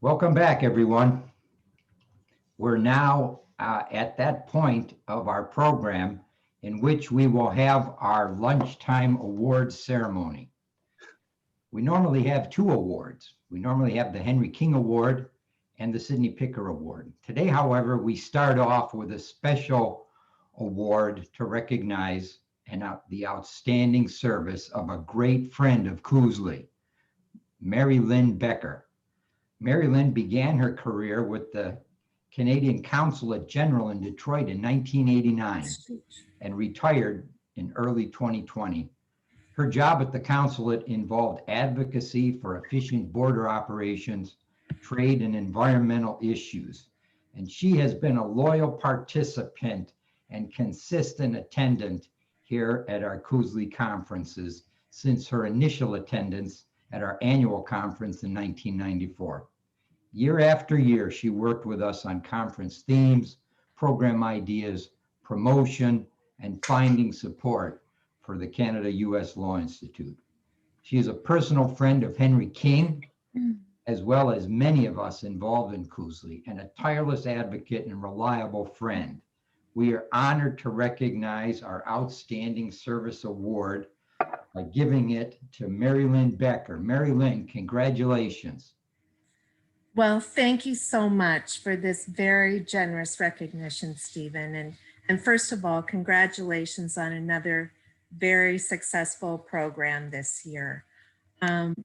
Welcome back, everyone. We're now at that point of our program in which we will have our lunchtime awards ceremony. We normally have two awards. We normally have the Henry King Award and the Sidney Picker Award. Today, however, we start off with a special award to recognize the outstanding service of a great friend of Cousley, Mary Lynn Becker. Mary Lynn began her career with the Canadian Consulate General in Detroit in 1989 and retired in early 2020. Her job at the consulate involved advocacy for efficient border operations, trade, and environmental issues. And she has been a loyal participant and consistent attendant here at our Cousley conferences since her initial attendance at our annual conference in 1994. Year after year, she worked with us on conference themes, program ideas, promotion, and finding support for the Canada-US Law Institute. She is a personal friend of Henry King, as well as many of us involved in Cousley, and a tireless advocate and reliable friend. We are honored to recognize our Outstanding Service Award by giving it to Mary Lynn Becker. Mary Lynn, congratulations. Well, thank you so much for this very generous recognition, Stephen. And first of all, congratulations on another very successful program this year. I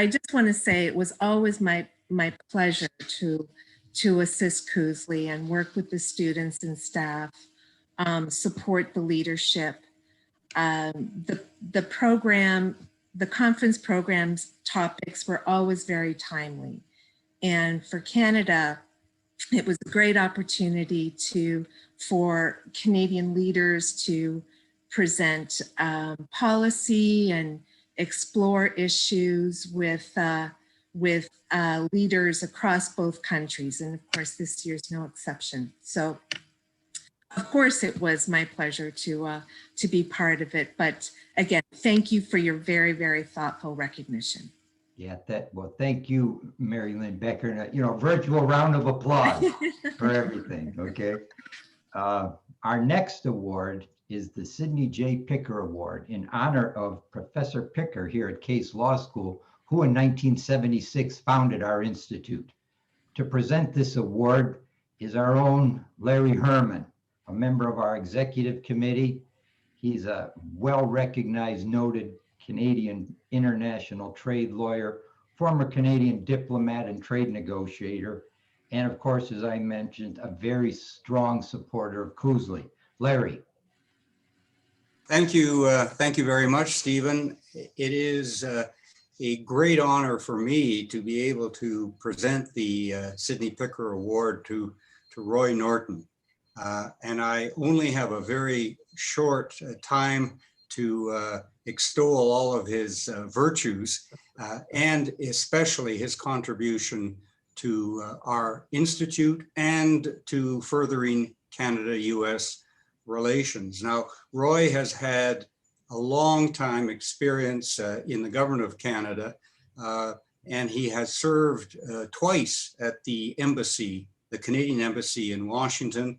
just want to say it was always my pleasure to assist Cousley and work with the students and staff, support the leadership. The conference program's topics were always very timely. And for Canada, it was a great opportunity for Canadian leaders to present policy and explore issues with leaders across both countries. And of course, this year's no exception. So of course, it was my pleasure to be part of it. But again, thank you for your very, very thoughtful recognition. Yeah, well, thank you, Mary Lynn Becker. Virtual round of applause for everything, okay? Our next award is the Sidney J. Picker Award in honor of Professor Picker here at Case Law School, who in 1976 founded our institute. To present this award is our own Larry Herman, a member of our executive committee. He's a well-recognized, noted Canadian international trade lawyer, former Canadian diplomat and trade negotiator, and of course, as I mentioned, a very strong supporter of Cousley. Larry. Thank you very much, Stephen. It is a great honor for me to be able to present the Sidney Picker Award to Roy Norton. And I only have a very short time to extol all of his virtues and especially his contribution to our institute and to furthering Canada-US relations. Now, Roy has had a long time experience in the government of Canada, and he has served twice at the embassy, the Canadian Embassy in Washington.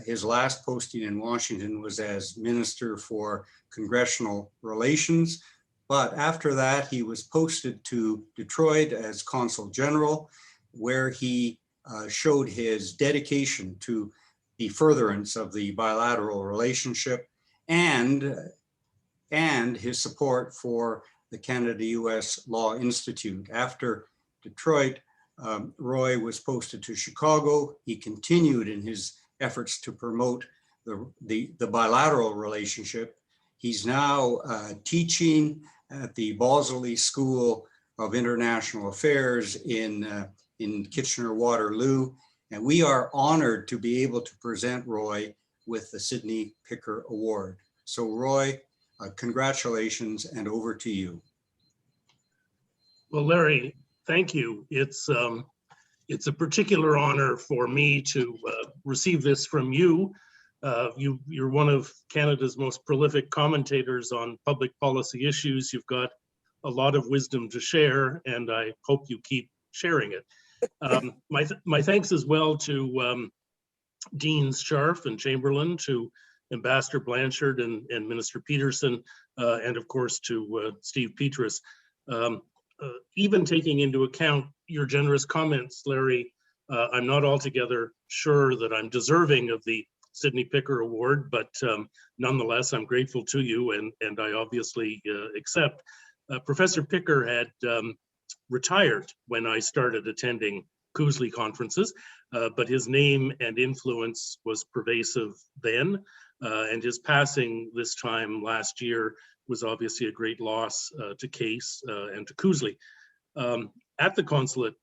His last posting in Washington was as Minister for Congressional Relations, but after that he was posted to Detroit as Consul General, where he showed his dedication to the furtherance of the bilateral relationship and his support for the Canada-US Law Institute. After Detroit, Roy was posted to Chicago. He continued in his efforts to promote the bilateral relationship. He's now teaching at the Bosley School of International Affairs in Kitchener-Waterloo, and we are honored to be able to present Roy with the Sidney Picker Award. So Roy, congratulations, and over to you. Well, Larry, thank you. It's a particular honor for me to receive this from you. You're one of Canada's most prolific commentators on public policy issues. You've got a lot of wisdom to share, and I hope you keep sharing it. My thanks as well to Deans Scharf and Chamberlain, to Ambassador Blanchard and Minister Peterson, and of course to Steve Petras. Even taking into account your generous comments, Larry, I'm not altogether sure that I'm deserving of the Sidney Picker Award, but nonetheless, I'm grateful to you, and I obviously accept. Professor Picker had retired when I started attending Cousley conferences, but his name and influence was pervasive then, and his passing this time last year was obviously a great loss to Case and to Cousley. At the Consulate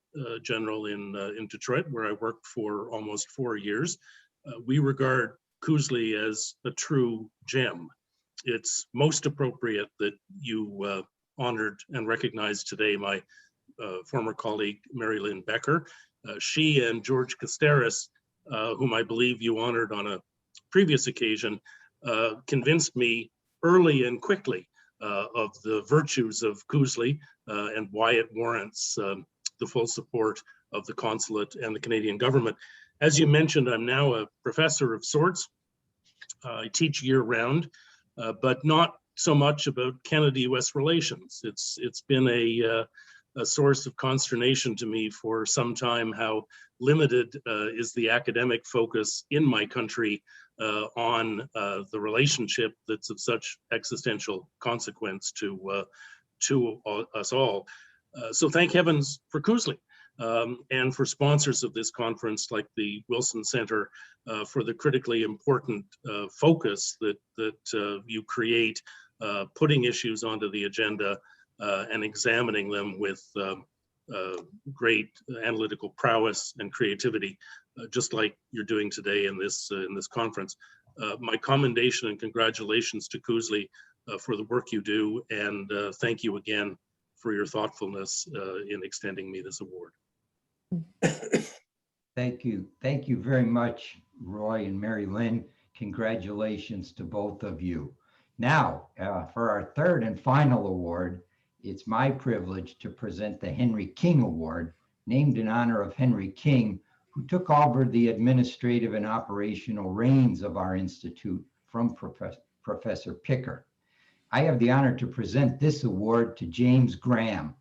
General in Detroit, where I worked for almost 4 years, we regard Cousley as a true gem. It's most appropriate that you honored and recognized today my former colleague, Mary Lynn Becker. She and George Casteris, whom I believe you honored on a previous occasion, convinced me early and quickly of the virtues of Cousley and why it warrants the full support of the consulate and the Canadian government. As you mentioned, I'm now a professor of sorts. I teach year round, but not so much about Canada-US relations. It's been a source of consternation to me for some time how limited is the academic focus in my country on the relationship that's of such existential consequence to us all. So thank heavens for Cousley and for sponsors of this conference like the Wilson Center for the critically important focus that you create, putting issues onto the agenda and examining them with great analytical prowess and creativity, just like you're doing today in this conference. My commendation and congratulations to Cousley for the work you do, and thank you again for your thoughtfulness in extending me this award. Thank you. Thank you very much, Roy and Mary Lynn. Congratulations to both of you. Now, for our third and final award, it's my privilege to present the Henry King Award, named in honor of Henry King, who took over the administrative and operational reins of our institute from Professor Picker. I have the honor to present this award to James Graham,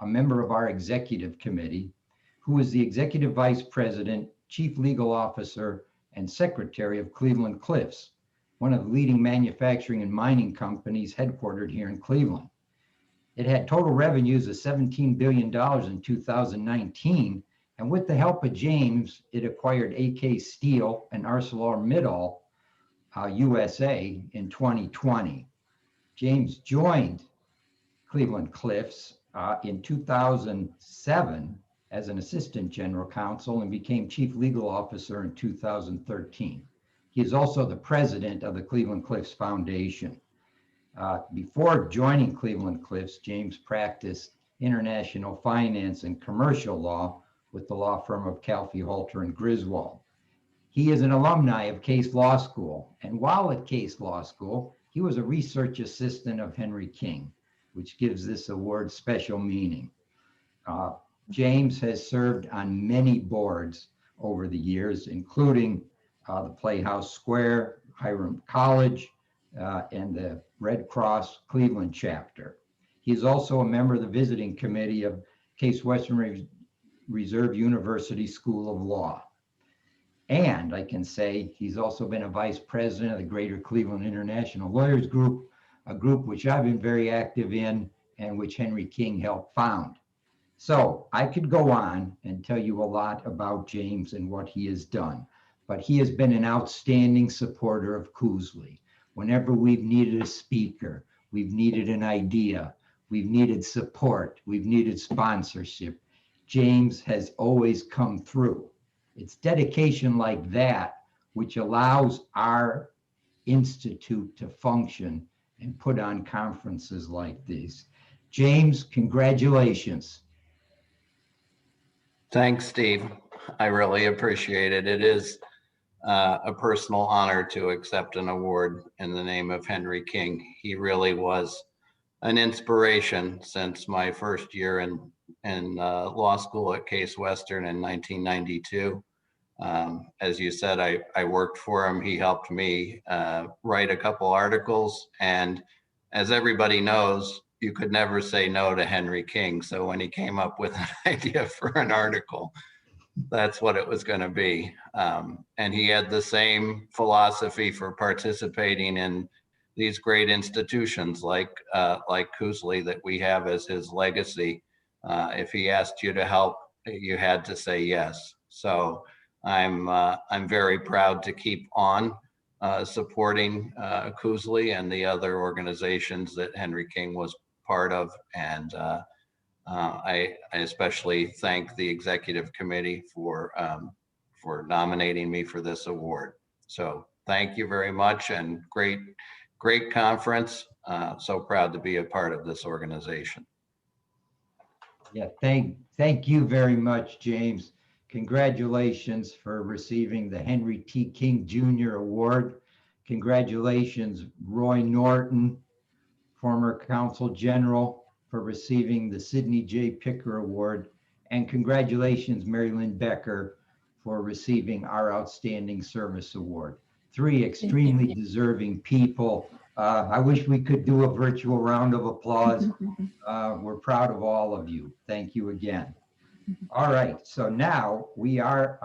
a member of our executive committee, who is the Executive Vice President, Chief Legal Officer, and Secretary of Cleveland Cliffs, one of the leading manufacturing and mining companies headquartered here in Cleveland. It had total revenues of $17 billion in 2019, and with the help of James, it acquired AK Steel and ArcelorMittal USA in 2020. James joined Cleveland Cliffs in 2007 as an assistant general counsel and became chief legal officer in 2013. He is also the president of the Cleveland Cliffs Foundation. Before joining Cleveland Cliffs, James practiced international finance and commercial law with the law firm of Calfee, Halter, and Griswold. He is an alumni of Case Law School, and while at Case Law School, he was a research assistant of Henry King, which gives this award special meaning. James has served on many boards over the years, including the Playhouse Square, Hiram College, and the Red Cross Cleveland chapter. He is also a member of the visiting committee of Case Western Reserve University School of Law. And I can say he's also been a vice president of the Greater Cleveland International Lawyers Group, a group which I've been very active in and which Henry King helped found. So I could go on and tell you a lot about James and what he has done, but he has been an outstanding supporter of Cousley. Whenever we've needed a speaker, we've needed an idea, we've needed support, we've needed sponsorship, James has always come through. It's dedication like that which allows our institute to function and put on conferences like these. James, congratulations. Thanks, Steve. I really appreciate it. It is a personal honor to accept an award in the name of Henry King. He really was an inspiration since my first year in in law school at Case Western in 1992. As you said, I worked for him. He helped me write a couple articles. And as everybody knows, you could never say no to Henry King. So when he came up with an idea for an article, that's what it was going to be. And he had the same philosophy for participating in these great institutions like Counsel that we have as his legacy. If he asked you to help, you had to say yes. So I'm very proud to keep on supporting Counsel and the other organizations that Henry King was part of. And I especially thank the executive committee for nominating me for this award. So thank you very much, and great conference. So proud to be a part of this organization. Yeah, thank you very much, James. Congratulations for receiving the Henry T. King Jr. Award. Congratulations, Roy Norton, former Counsel General, for receiving the Sidney J. Picker Award. And congratulations, Mary Lynn Becker, for receiving our Outstanding Service Award. Three extremely deserving people. I wish we could do a virtual round of applause. We're proud of all of you. Thank you again. All right, so now we are